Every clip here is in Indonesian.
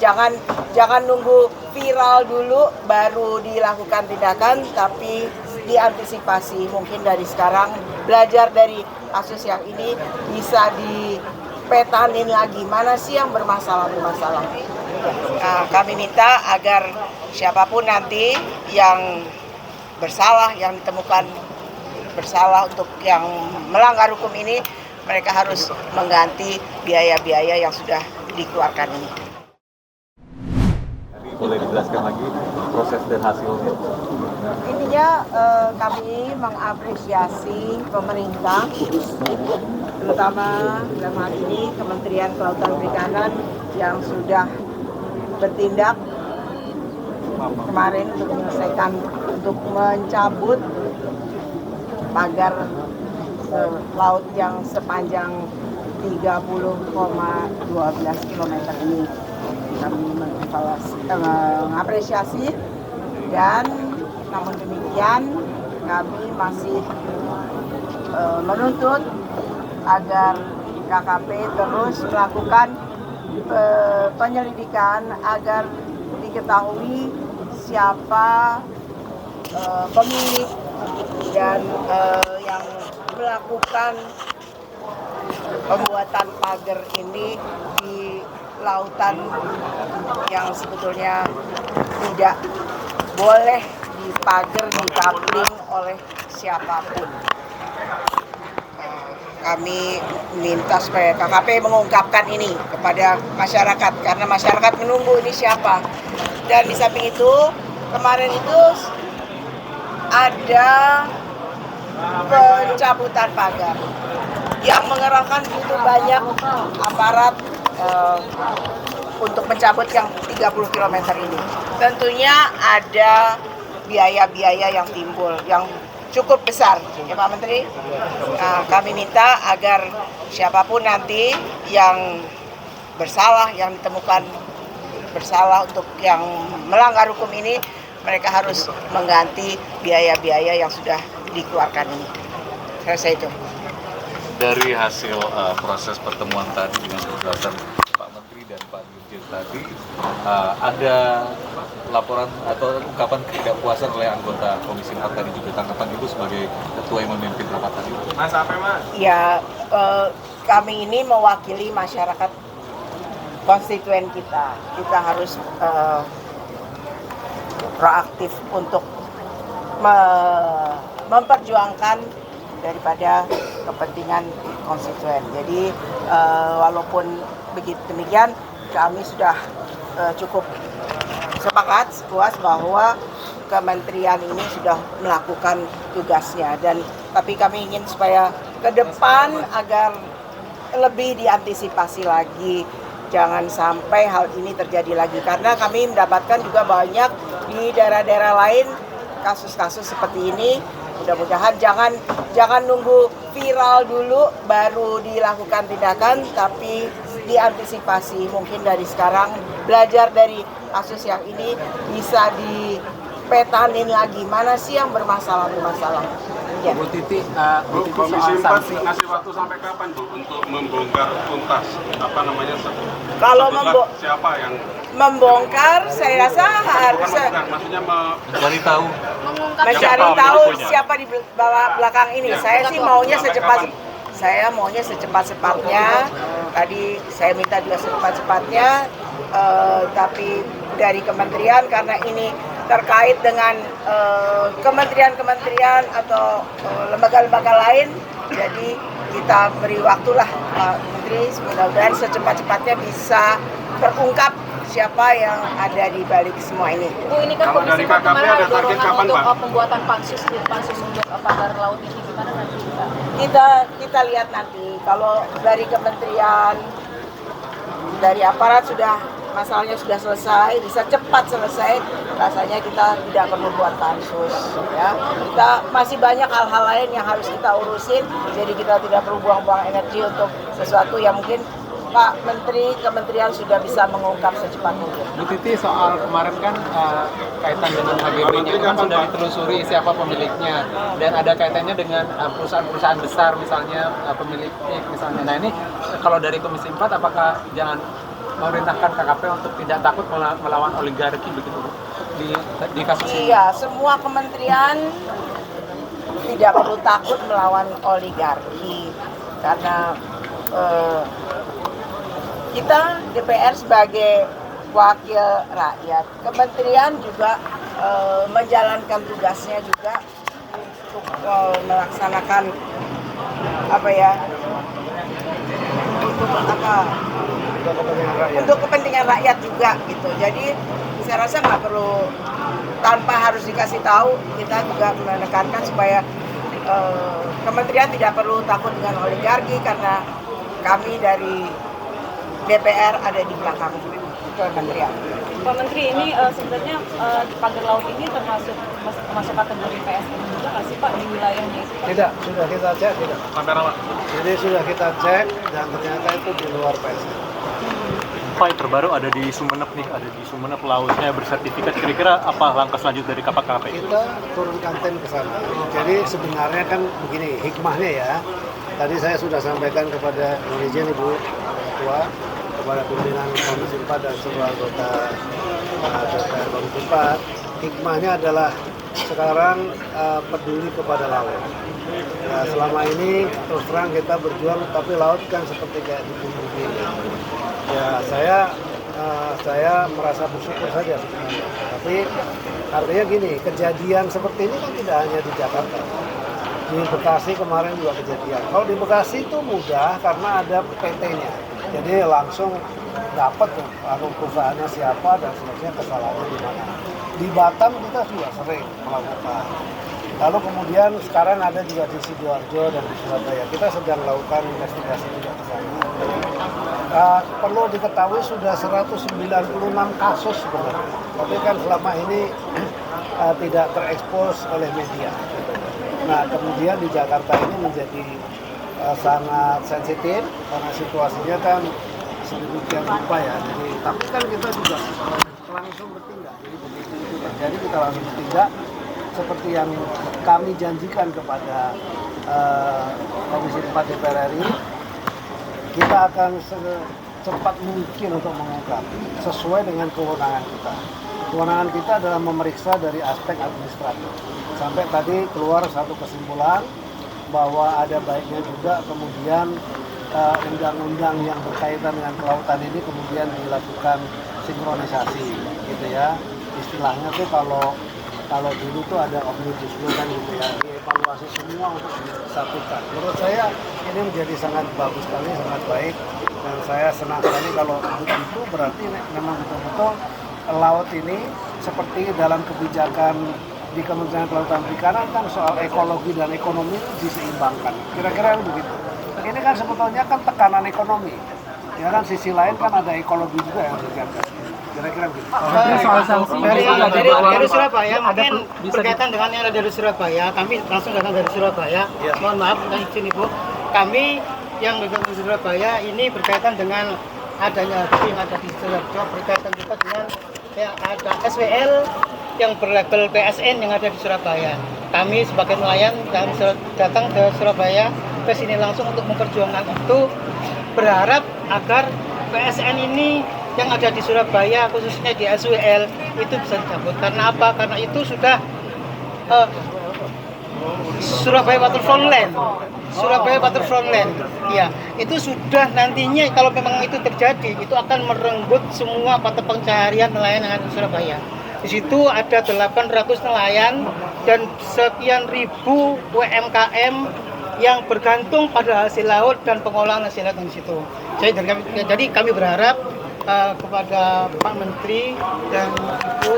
jangan nunggu viral dulu baru dilakukan tindakan, tapi diantisipasi mungkin dari sekarang, belajar dari kasus yang ini, bisa dipetanin lagi mana sih yang bermasalah. Nah, kami minta agar siapapun nanti yang bersalah, yang ditemukan bersalah untuk yang melanggar hukum ini, mereka harus mengganti biaya-biaya yang sudah dikeluarkan ini. Boleh dijelaskan lagi proses dan hasilnya? Intinya kami mengapresiasi pemerintah, terutama dalam hal ini Kementerian Kelautan Perikanan yang sudah bertindak kemarin untuk mencabut pagar laut yang sepanjang 30,12 km ini. Kami mengapresiasi, dan namun demikian kami masih menuntut agar KKP terus melakukan penyelidikan agar diketahui siapa pemilik dan yang melakukan pembuatan pagar ini di lautan yang sebetulnya tidak boleh dipagar, dikapling oleh siapapun. Kami minta supaya KKP mengungkapkan ini kepada masyarakat, karena masyarakat menunggu ini siapa. Dan di samping itu, kemarin itu ada pencabutan pagar yang mengerahkan begitu banyak aparat untuk mencabut yang 30 km ini. Tentunya ada biaya-biaya yang timbul, yang cukup besar, ya Pak Menteri. Nah, kami minta agar siapapun nanti yang bersalah, yang ditemukan bersalah untuk yang melanggar hukum ini, mereka harus mengganti biaya-biaya yang sudah dikeluarkan ini. Selesai itu. Dari hasil proses pertemuan tadi dengan penjelasan Pak Menteri dan Pak Dirjen tadi, ada laporan atau ungkapan ketidakpuasan oleh anggota Komisi 4 tadi, juga tanggapan Ibu sebagai ketua yang memimpin rapat tadi? Mas, apa Mas? Ya, kami ini mewakili masyarakat konstituen kita. Kita harus proaktif untuk memperjuangkan daripada kepentingan konstituen. Jadi walaupun begitu demikian, kami sudah cukup sepakat, puas bahwa kementerian ini sudah melakukan tugasnya, dan tapi kami ingin supaya ke depan agar lebih diantisipasi lagi, jangan sampai hal ini terjadi lagi, karena kami mendapatkan juga banyak di daerah-daerah lain kasus-kasus seperti ini. Mudah-mudahan jangan nunggu viral dulu baru dilakukan tindakan, tapi diantisipasi mungkin dari sekarang, belajar dari kasus yang ini, bisa dipetanin lagi mana sih yang bermasalah. Ya. Bu Titi Komisi 4 ngasih waktu sampai kapan Bu untuk membongkar tuntas Kalau siapa yang membongkar, saya rasa harus maksudnya Mencari tahu siapa di belakang ini. Saya sih maunya secepat-cepatnya. Tadi saya minta juga secepat-cepatnya, tapi dari kementerian, karena ini terkait dengan kementerian-kementerian atau lembaga-lembaga lain, jadi kita beri waktulah Pak Menteri, mudah-mudahan secepat-cepatnya bisa terungkap siapa yang ada di balik semua ini. Bu, ini kan Kalau dari KKP ada target kapan, untuk Pak? pembuatan pansus untuk pagar laut ini gimana nanti Kita lihat nanti. Kalau dari kementerian, dari aparat masalahnya sudah selesai, bisa cepat selesai, rasanya kita tidak perlu buat pansus, ya. Kita masih banyak hal-hal lain yang harus kita urusin, jadi kita tidak perlu buang-buang energi untuk sesuatu yang mungkin Pak Menteri, kementerian sudah bisa mengungkap secepat mungkin. Bu Titi, soal kemarin kan kaitan dengan HGB-nya kan sudah ditelusuri siapa pemiliknya, dan ada kaitannya dengan perusahaan-perusahaan besar misalnya pemilik misalnya. Nah ini kalau dari Komisi 4 apakah jangan memerintahkan KKP untuk tidak takut melawan oligarki begitu Bu, di kasus ini. Iya, semua kementerian tidak perlu takut melawan oligarki karena kita DPR sebagai wakil rakyat, kementerian juga menjalankan tugasnya juga untuk melaksanakan untuk kepentingan rakyat juga gitu. Jadi saya rasa nggak perlu, tanpa harus dikasih tahu, kita juga menekankan supaya kementerian tidak perlu takut dengan oligarki karena kami dari DPR ada di belakang kementerian. Pak Menteri, ini sebenarnya pagar laut ini termasuk kategori PSN juga nggak sih Pak di wilayahnya itu? Tidak, sudah kita cek tidak. Kamera Pak. Jadi sudah kita cek dan ternyata itu di luar PSN. Pak, terbaru ada di Sumeneb nih, ada di Sumeneb lautnya bersertifikat. Kira-kira apa langkah selanjutnya dari KKP? Kita turunkan tim ke sana. Jadi sebenarnya kan begini, hikmahnya ya. Tadi saya sudah sampaikan kepada Dirjen Ibu Ketua, kepada pimpinan Komisi 4 dan seluruh anggota DPR Komisi 4. Hikmahnya adalah sekarang peduli kepada laut. Ya, selama ini terus terang kita berjuang, tapi laut kan seperti kayak ditumbuhi. Ya, saya merasa bersyukur saja sebenarnya. Tapi artinya gini, kejadian seperti ini kan tidak hanya di Jakarta. Di Bekasi kemarin juga kejadian. Kalau di Bekasi itu mudah karena ada PT-nya. Jadi langsung dapat tuh perusahaannya siapa dan seterusnya, kesalahannya di mana. Di Batam kita juga sering melakukan. Lalu kemudian sekarang ada juga di Sidoarjo dan di Surabaya. Kita sedang melakukan investigasi juga ke sana. Perlu diketahui sudah 196 kasus sebenarnya. Tapi kan selama ini tidak terekspos oleh media. Nah, kemudian di Jakarta ini menjadi sangat sensitif karena situasinya kan sedemikian rupa ya. Jadi, tapi kan kita juga langsung bertindak. Jadi begitu itu terjadi kita langsung bertindak seperti yang kami janjikan kepada Komisi 4 DPR RI. Kita akan secepat mungkin untuk mengungkap sesuai dengan kewenangan kita. Kewenangan kita adalah memeriksa dari aspek administratif. Sampai tadi keluar satu kesimpulan bahwa ada baiknya juga kemudian undang-undang yang berkaitan dengan kelautan ini kemudian dilakukan sinkronisasi, gitu ya. Istilahnya tuh kalau dulu tuh ada omnibus law kan gitu ya, dievaluasi semua untuk disatukan. Menurut saya ini menjadi sangat bagus sekali, sangat baik, dan saya senang sekali kalau begitu. Berarti memang betul-betul laut ini seperti dalam kebijakan di Kementerian Kelautan Perikanan kan soal ekologi dan ekonomi diseimbangkan. Kira-kira begitu. Ini kan sebetulnya kan tekanan ekonomi. Ya kan sisi lain kan ada ekologi juga yang dijaga. Kira-kira begitu. Soal sanksi dari Surabaya, mungkin berkaitan dengan yang ada dari Surabaya, kami langsung datang dari Surabaya. Ya. Mohon maaf, izin Ibu. Kami yang dari Surabaya ini berkaitan dengan adanya yang ada di Surabaya, berkaitan juga dengan ya, ada SWL yang berlabel PSN yang ada di Surabaya. Kami sebagai nelayan dan datang ke Surabaya ke sini langsung untuk memperjuangkan itu, berharap agar PSN ini yang ada di Surabaya khususnya di SWL itu bisa dicabut. Karena apa? Karena itu sudah Surabaya Waterfront Land. Surabaya Waterfront Land. Ya, itu sudah nantinya kalau memang itu terjadi, itu akan merenggut semua mata pencaharian nelayan yang ada di Surabaya. Di situ ada 800 nelayan dan sekian ribu UMKM yang bergantung pada hasil laut dan pengolahan hasil laut di situ. Jadi kami berharap kepada Pak Menteri dan Ibu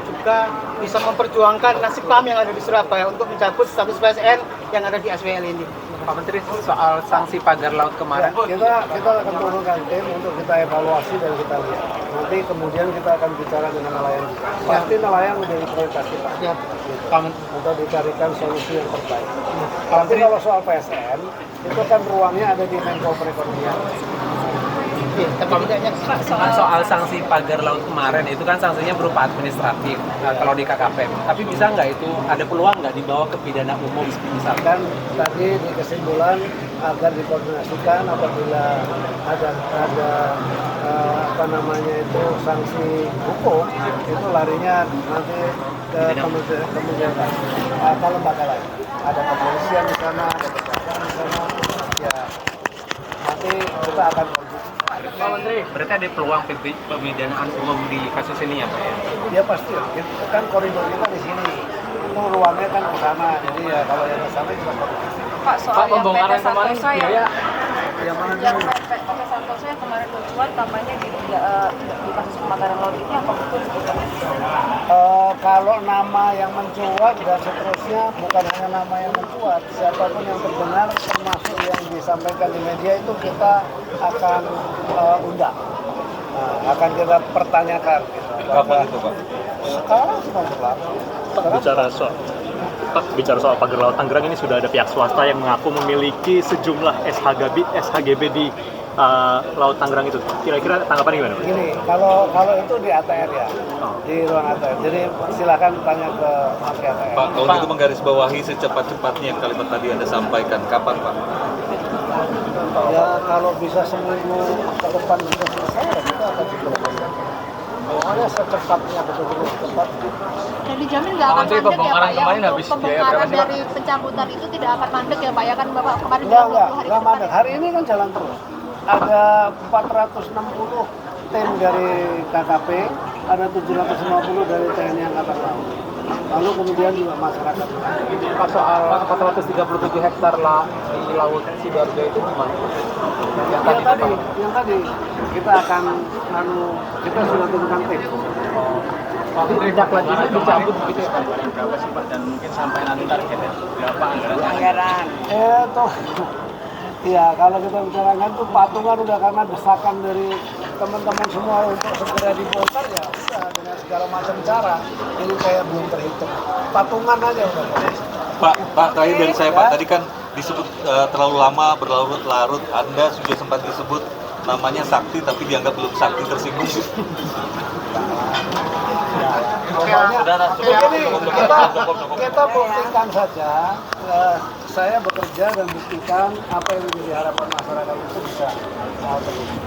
juga bisa memperjuangkan nasib kami yang ada di Surabaya untuk mencabut status PSN yang ada di SWL ini. Pak Menteri, soal sanksi pagar laut kemarin. Ya, kita akan turunkan tim untuk kita evaluasi dan kita lihat. Nanti kemudian kita akan bicara dengan nelayan juga. Pasti nelayan menjadi prioritas kita. Ya. Gitu. Untuk dicarikan solusi yang terbaik. Nanti kalau soal PSN, itu kan ruangnya ada di Menko Perekonomian. Oke, tapi tidaknya Soal sanksi pagar laut kemarin itu kan sanksinya berupa administratif kalau di KKP. Tapi bisa nggak itu ada peluang nggak dibawa ke pidana umum misalkan? Kan tadi di kesimpulan agar dikoordinasikan apabila ada apa namanya itu sanksi hukum itu larinya nanti ke kementerian apa lembaga lain. Ada kepolisian di sana, ada kejaksaan di sana, ya nanti kita akan Pak Menteri, berarti ada peluang pemidanaan umum di kasus ini ya Pak ya? ya pasti itu kan koridor kita di sini itu ruangnya kan ke sana jadi ya kalau yang ke sana kita koordinasi. Pak, soal yang PT Santosa Yang mana yang dulu? PT Santosa yang kemarin mencuat kampanye di kasus kebakaran laut ini apa betul sebenarnya? Kalau nama yang mencuat dan seterusnya bukan hanya nama yang mencuat, siapapun yang terdengar termasuk yang disampaikan di media itu kita akan undang, akan kita pertanyakan. Kapan itu Pak? Sekarang sedang berlaku. Pak, bicara soal pagar laut Tangerang ini sudah ada pihak swasta yang mengaku memiliki sejumlah SHGB di Laut Tangerang itu. Kira-kira tanggapan gimana Pak? Gini, kalau itu di ATR ya, di ruang ATR. Jadi silakan tanya ke Menteri ATR. Pak, kalau itu menggarisbawahi secepat-cepatnya kalimat tadi Anda sampaikan. Kapan Pak? Ya kalau bisa seminggu ke depan bisa selesai, ya kita akan dilakukan. Pokoknya secepatnya betul-betul cepat. Dan dijamin nggak akan mandek ya Pak ya, untuk pembongkaran dari pencabutan itu tidak akan mandek ya Pak ya, kan Bapak kemarin bilang 20 hari ke depan. mandek. Hari ini kan jalan terus. Ada 460 tim dari KKP, ada 750 dari TNI Angkatan Laut. Lalu kemudian juga masyarakat. Pak, soal 437 hektar lah di Laut Sidoarjo itu gimana? Yang tadi kita akan kita sudah tentukan tim. Tindak lanjutnya dicabut begitu ya Pak? Berapa sih Pak? Dan mungkin sampai nanti targetnya berapa Anggaran. Ya kalau kita bicarakan tuh patungan udah karena desakan dari teman-teman semua untuk segera dibongkar ya udah dengan segala macam cara. Ini kayak belum terhitung. Patungan aja udah. Pak, terakhir dari saya Pak, tadi kan disebut terlalu lama berlarut-larut. Anda sudah sempat disebut namanya sakti tapi dianggap belum sakti, tersinggung. Kita buktikan saja. Saya bekerja dan buktikan apa yang menjadi harapan masyarakat itu bisa terwujud.